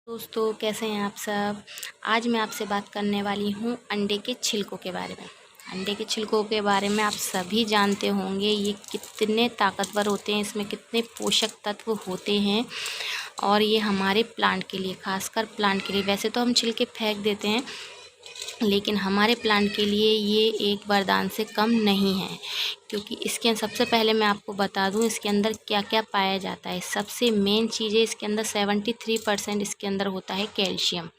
दोस्तों, कैसे हैं आप सब। आज मैं आपसे बात करने वाली हूँ अंडे के छिलकों के बारे में। अंडे के छिलकों के बारे में आप सभी जानते होंगे, ये कितने ताकतवर होते हैं, इसमें कितने पोषक तत्व होते हैं और ये हमारे प्लांट के लिए, खासकर प्लांट के लिए, वैसे तो हम छिलके फेंक देते हैं लेकिन हमारे प्लांट के लिए ये एक वरदान से कम नहीं है। क्योंकि इसके सबसे पहले मैं आपको बता दूं इसके अंदर क्या क्या पाया जाता है। सबसे मेन चीज़ें इसके अंदर 73% इसके अंदर होता है कैल्शियम,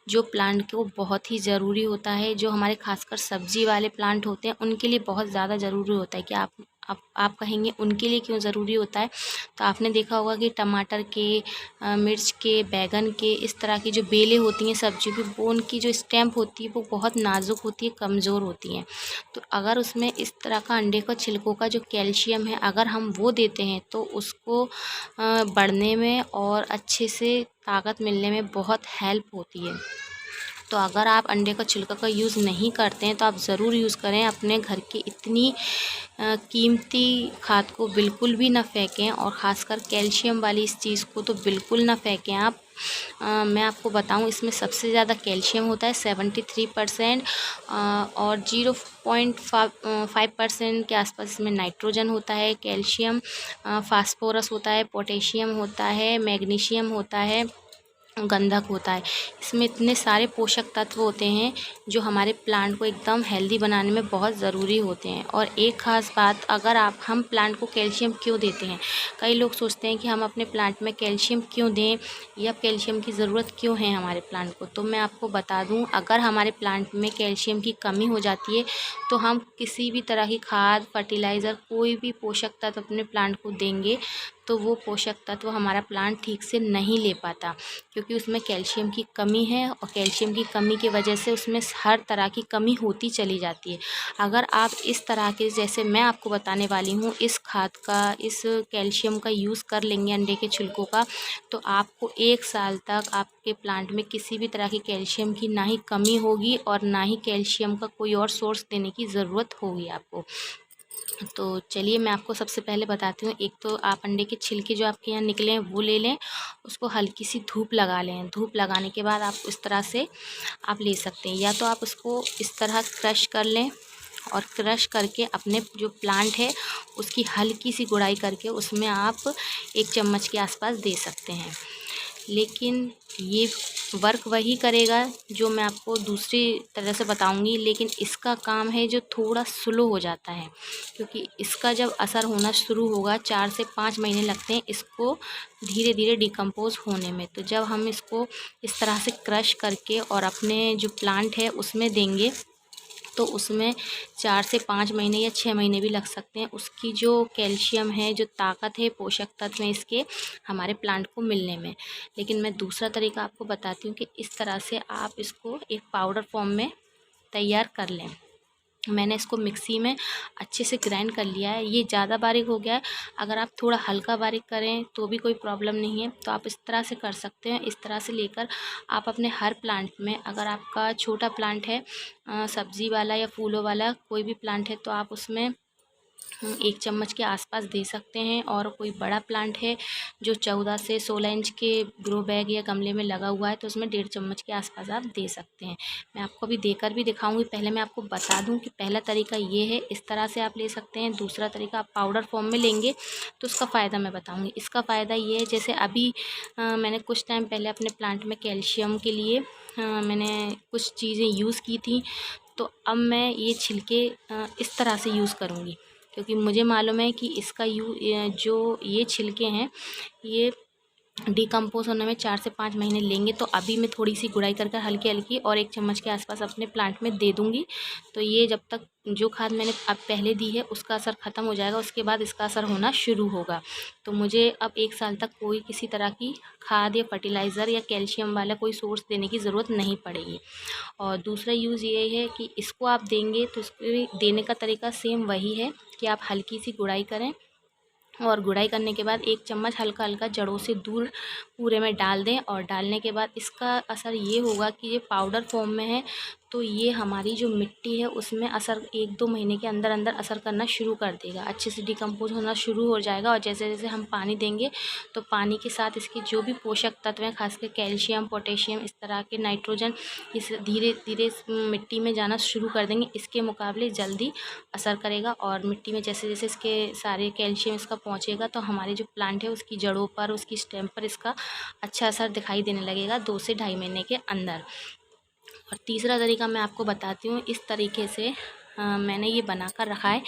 जो प्लांट को बहुत ही ज़रूरी होता है। जो हमारे खासकर सब्जी वाले प्लांट होते हैं उनके लिए बहुत ज़्यादा ज़रूरी होता है। कि आप कहेंगे उनके लिए क्यों ज़रूरी होता है, तो आपने देखा होगा कि टमाटर के, मिर्च के, बैगन के, इस तरह की जो बेलें होती हैं सब्जियों की, वो उनकी जो स्टेम्प होती है वो बहुत नाजुक होती है, कमज़ोर होती हैं। तो अगर उसमें इस तरह का अंडे का छिलकों का जो कैल्शियम है अगर हम वो देते हैं तो उसको बढ़ने में और अच्छे से ताकत मिलने में बहुत हेल्प होती है। तो अगर आप अंडे का छिलका का यूज़ नहीं करते हैं तो आप ज़रूर यूज़ करें। अपने घर की इतनी कीमती खाद को बिल्कुल भी ना फेंकें और ख़ासकर कैल्शियम वाली इस चीज़ को तो बिल्कुल ना फेंकें आप। मैं आपको बताऊं इसमें सबसे ज़्यादा कैल्शियम होता है 73% और 0.5% के आसपास इसमें नाइट्रोजन होता है, कैल्शियम, फास्फोरस होता है, पोटेशियम होता है, मैग्नीशियम होता है, गंधक होता है। इसमें इतने सारे पोषक तत्व होते हैं जो हमारे प्लांट को एकदम हेल्दी बनाने में बहुत ज़रूरी होते हैं। और एक ख़ास बात, अगर हम प्लांट को कैल्शियम क्यों देते हैं, कई लोग सोचते हैं कि हम अपने प्लांट में कैल्शियम क्यों दें या कैल्शियम की ज़रूरत क्यों है हमारे प्लांट को। तो मैं आपको बता दूं, अगर हमारे प्लांट में कैल्शियम की कमी हो जाती है तो हम किसी भी तरह की खाद, फर्टिलाइज़र, कोई भी पोषक तत्व अपने प्लांट को देंगे तो वो पोषक तत्व हमारा प्लांट ठीक से नहीं ले पाता, क्योंकि उसमें कैल्शियम की कमी है और कैल्शियम की कमी की वजह से उसमें हर तरह की कमी होती चली जाती है। अगर आप इस तरह के, जैसे मैं आपको बताने वाली हूँ, इस खाद का, इस कैल्शियम का यूज़ कर लेंगे अंडे के छिलकों का, तो आपको 1 साल तक आपके प्लांट में किसी भी तरह की कैल्शियम की ना ही कमी होगी और ना ही कैल्शियम का कोई और सोर्स देने की ज़रूरत होगी आपको। तो चलिए मैं आपको सबसे पहले बताती हूँ। एक तो आप अंडे के छिलके जो आपके यहाँ निकले हैं वो ले लें, उसको हल्की सी धूप लगा लें। धूप लगाने के बाद आप इस तरह से आप ले सकते हैं, या तो आप उसको इस तरह क्रश कर लें और क्रश करके अपने जो प्लांट है उसकी हल्की सी गुड़ाई करके उसमें आप 1 चम्मच के आसपास दे सकते हैं। लेकिन ये वर्क वही करेगा जो मैं आपको दूसरी तरह से बताऊंगी, लेकिन इसका काम है जो थोड़ा स्लो हो जाता है, क्योंकि इसका जब असर होना शुरू होगा 4 से 5 महीने लगते हैं इसको धीरे धीरे डिकम्पोज़ होने में। तो जब हम इसको इस तरह से क्रश करके और अपने जो प्लांट है उसमें देंगे तो उसमें 4 से 5 महीने या 6 महीने भी लग सकते हैं उसकी जो कैल्शियम है, जो ताकत है, पोषक तत्व हैं इसके हमारे प्लांट को मिलने में। लेकिन मैं दूसरा तरीका आपको बताती हूँ कि इस तरह से आप इसको एक पाउडर फॉर्म में तैयार कर लें। मैंने इसको मिक्सी में अच्छे से ग्राइंड कर लिया है। ये ज़्यादा बारीक हो गया है, अगर आप थोड़ा हल्का बारीक करें तो भी कोई प्रॉब्लम नहीं है। तो आप इस तरह से कर सकते हैं। इस तरह से लेकर आप अपने हर प्लांट में, अगर आपका छोटा प्लांट है, सब्ज़ी वाला या फूलों वाला कोई भी प्लांट है, तो आप उसमें 1 चम्मच के आसपास दे सकते हैं। और कोई बड़ा प्लांट है जो 14 से 16 इंच के ग्रो बैग या गमले में लगा हुआ है तो उसमें 1.5 चम्मच के आसपास आप दे सकते हैं। मैं आपको अभी देकर भी दिखाऊंगी। पहले मैं आपको बता दूं कि पहला तरीका ये है, इस तरह से आप ले सकते हैं। दूसरा तरीका, आप पाउडर फॉर्म में लेंगे तो उसका फ़ायदा मैं बताऊँगी। इसका फ़ायदा ये है, जैसे अभी मैंने कुछ टाइम पहले अपने प्लांट में कैल्शियम के लिए मैंने कुछ चीज़ें यूज़ की थी, तो अब मैं ये छिलके इस तरह से यूज़ करूँगी, क्योंकि मुझे मालूम है कि इसका जो ये छिलके हैं ये डिकम्पोज़ होने में 4 से 5 महीने लेंगे। तो अभी मैं थोड़ी सी गुड़ाई कर हल्की हल्की और 1 चम्मच के आसपास अपने प्लांट में दे दूँगी। तो ये जब तक जो खाद मैंने अब पहले दी है उसका असर ख़त्म हो जाएगा, उसके बाद इसका असर होना शुरू होगा। तो मुझे अब 1 साल तक कोई किसी तरह की खाद या फर्टिलाइज़र या कैल्शियम वाला कोई सोर्स देने की ज़रूरत नहीं पड़ेगी। और दूसरा यूज़ ये है कि इसको आप देंगे तो इसके देने का तरीका सेम वही है कि आप हल्की सी गुड़ाई करें और गुड़ाई करने के बाद 1 चम्मच हल्का हल्का जड़ों से दूर पूरे में डाल दें। और डालने के बाद इसका असर ये होगा कि ये पाउडर फॉर्म में है तो ये हमारी जो मिट्टी है उसमें असर 1-2 महीने के अंदर अंदर असर करना शुरू कर देगा, अच्छे से डिकम्पोज होना शुरू हो जाएगा। और जैसे जैसे हम पानी देंगे तो पानी के साथ इसके जो भी पोषक तत्व हैं, खासकर कैल्शियम, पोटेशियम, इस तरह के नाइट्रोजन, इस धीरे धीरे मिट्टी में जाना शुरू कर देंगे। इसके मुकाबले जल्दी असर करेगा और मिट्टी में जैसे जैसे इसके सारे कैल्शियम इसका पहुँचेगा तो हमारे जो प्लांट है उसकी जड़ों पर, उसकी स्टेम पर इसका अच्छा असर दिखाई देने लगेगा 2 से ढाई महीने के अंदर। और तीसरा तरीका मैं आपको बताती हूँ। इस तरीके से मैंने ये बना कर रखा है।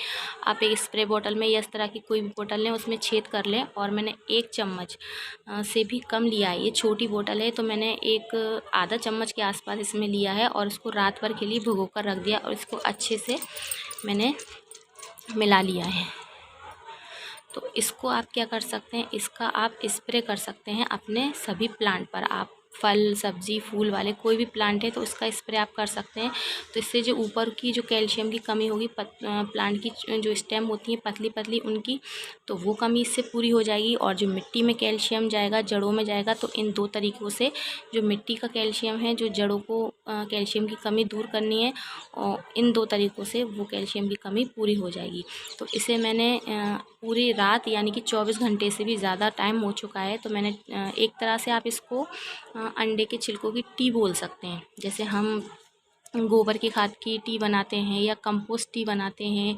आप एक स्प्रे बॉटल में या इस तरह की कोई भी बॉटल लें, उसमें छेद कर लें और मैंने 1 चम्मच से भी कम लिया है। ये छोटी बॉटल है तो मैंने एक आधा चम्मच के आसपास इसमें लिया है और इसको रात भर के लिए भिगो कर रख दिया और इसको अच्छे से मैंने मिला लिया है। तो इसको आप क्या कर सकते हैं, इसका आप स्प्रे कर सकते हैं अपने सभी प्लांट पर। आप फल, सब्जी, फूल वाले कोई भी प्लांट है तो इसका स्प्रे आप कर सकते हैं। तो इससे जो ऊपर की जो कैल्शियम की कमी होगी, प्लांट की जो स्टेम होती है पतली पतली उनकी, तो वो कमी इससे पूरी हो जाएगी। और जो मिट्टी में कैल्शियम जाएगा, जड़ों में जाएगा, तो इन 2 तरीक़ों से जो मिट्टी का कैल्शियम है, जो जड़ों को कैल्शियम की कमी दूर करनी है, और इन 2 तरीक़ों से वो कैल्शियम की कमी पूरी हो जाएगी। तो इसे मैंने पूरी रात यानी कि 24 घंटे से भी ज़्यादा टाइम हो चुका है, तो मैंने एक तरह से आप इसको अंडे के छिलकों की टी बोल सकते हैं। जैसे हम गोबर की खाद की टी बनाते हैं या कंपोस्ट टी बनाते हैं,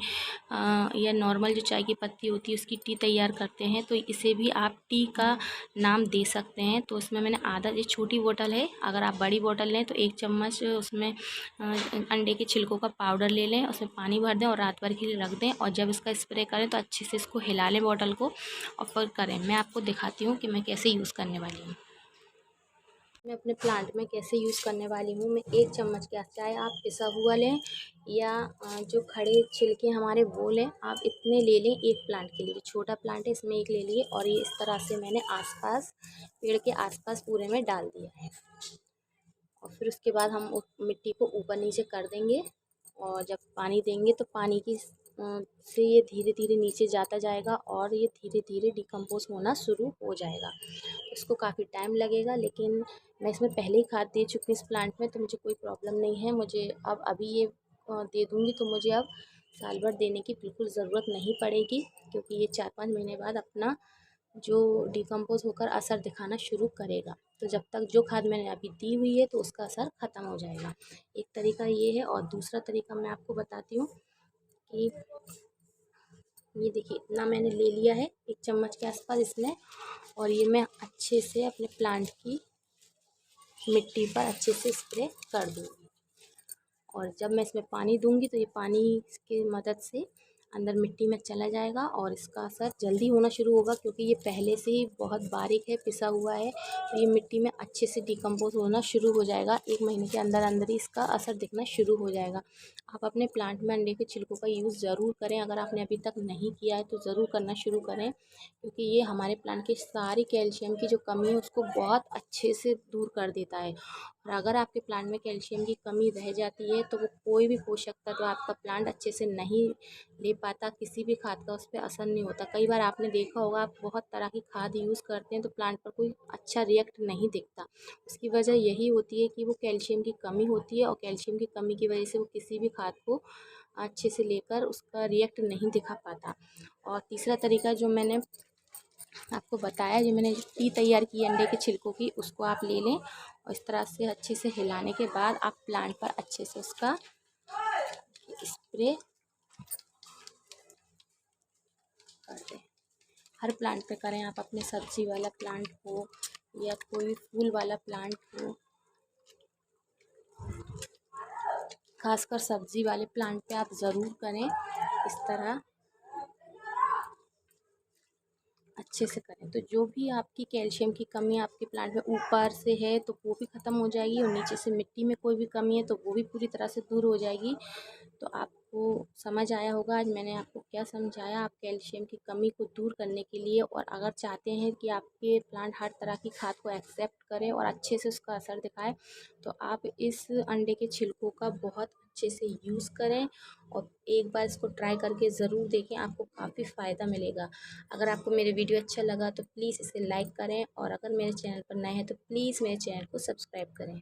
या नॉर्मल जो चाय की पत्ती होती है उसकी टी तैयार करते हैं, तो इसे भी आप टी का नाम दे सकते हैं। तो उसमें मैंने आधा, ये छोटी बोतल है, अगर आप बड़ी बोतल लें तो 1 चम्मच उसमें अंडे के छिलकों का पाउडर ले लें, उसमें पानी भर दें और रात भर के लिए रख दें। और जब इसका स्प्रे करें तो अच्छे से इसको हिला लें बॉटल को और फिर करें। मैं आपको दिखाती हूँ कि मैं कैसे यूज़ करने वाली हूँ। मैं अपने प्लांट में कैसे यूज़ करने वाली हूँ। मैं 1 चम्मच के, चाहे आप पिसा हुआ लें या जो खड़े छिलके हमारे वो लें, आप इतने ले लें एक प्लांट के लिए। जो छोटा प्लांट है इसमें 1 ले लिए और ये इस तरह से मैंने आसपास, पेड़ के आसपास पूरे में डाल दिया है। और फिर उसके बाद हम उस मिट्टी को ऊपर नीचे कर देंगे और जब पानी देंगे तो पानी की से ये धीरे धीरे नीचे जाता जाएगा और ये धीरे धीरे डिकम्पोज होना शुरू हो जाएगा। इसको काफ़ी टाइम लगेगा, लेकिन मैं इसमें पहले ही खाद दे चुकी हूँ इस प्लांट में, तो मुझे कोई प्रॉब्लम नहीं है। मुझे अब अभी ये दे दूँगी तो मुझे अब साल भर देने की बिल्कुल ज़रूरत नहीं पड़ेगी, क्योंकि ये 4-5 महीने बाद अपना जो डिकम्पोज होकर असर दिखाना शुरू करेगा। तो जब तक जो खाद मैंने अभी दी हुई है तो उसका असर ख़त्म हो जाएगा। एक तरीका ये है। और दूसरा तरीका मैं आपको बताती हूँ कि ये देखिए, इतना मैंने ले लिया है 1 चम्मच के आसपास इसमें, और ये मैं अच्छे से अपने प्लांट की मिट्टी पर अच्छे से स्प्रे कर दूँगी। और जब मैं इसमें पानी दूँगी तो ये पानी की मदद से अंदर मिट्टी में चला जाएगा और इसका असर जल्दी होना शुरू होगा, क्योंकि ये पहले से ही बहुत बारीक है, पिसा हुआ है, तो ये मिट्टी में अच्छे से डिकम्पोज होना शुरू हो जाएगा। 1 महीने के अंदर अंदर ही इसका असर दिखना शुरू हो जाएगा। आप अपने प्लांट में अंडे के छिलकों का यूज़ ज़रूर करें। अगर आपने अभी तक नहीं किया है तो ज़रूर करना शुरू करें, क्योंकि ये हमारे प्लांट की सारी कैल्शियम की जो कमी है उसको बहुत अच्छे से दूर कर देता है। और अगर आपके प्लांट में कैल्शियम की कमी रह जाती है तो वो कोई भी पोषक तत्व आपका प्लांट अच्छे से नहीं ले पाता, किसी भी खाद का उस पर असर नहीं होता। कई बार आपने देखा होगा, आप बहुत तरह की खाद यूज़ करते हैं तो प्लांट पर कोई अच्छा रिएक्ट नहीं दिखता। उसकी वजह यही होती है कि वो कैल्शियम की कमी होती है, और कैल्शियम की कमी की वजह से वो किसी भी खाद को अच्छे से लेकर उसका रिएक्ट नहीं दिखा पाता। और तीसरा तरीका जो मैंने आपको बताया, जो मैंने टी तैयार की अंडे के छिलकों की, उसको आप ले लें और इस तरह से अच्छे से हिलाने के बाद आप प्लांट पर अच्छे से उसका स्प्रे कर दें। हर प्लांट पे करें, आप अपने सब्जी वाला प्लांट हो या कोई फूल वाला प्लांट हो, खासकर सब्जी वाले प्लांट पे आप ज़रूर करें। इस तरह अच्छे से करें तो जो भी आपकी कैल्शियम की कमी आपके प्लांट में ऊपर से है तो वो भी ख़त्म हो जाएगी, और नीचे से मिट्टी में कोई भी कमी है तो वो भी पूरी तरह से दूर हो जाएगी। तो आपको समझ आया होगा आज मैंने आपको क्या समझाया। आप कैल्शियम की कमी को दूर करने के लिए, और अगर चाहते हैं कि आपके प्लांट हर तरह की खाद को एक्सेप्ट करें और अच्छे से उसका असर दिखाए, तो आप इस अंडे के छिलकों का बहुत अच्छे से यूज़ करें और एक बार इसको ट्राई करके ज़रूर देखें, आपको काफ़ी फ़ायदा मिलेगा। अगर आपको मेरे वीडियो अच्छा लगा तो प्लीज़ इसे लाइक करें, और अगर मेरे चैनल पर नए हैं तो प्लीज़ मेरे चैनल को सब्सक्राइब करें।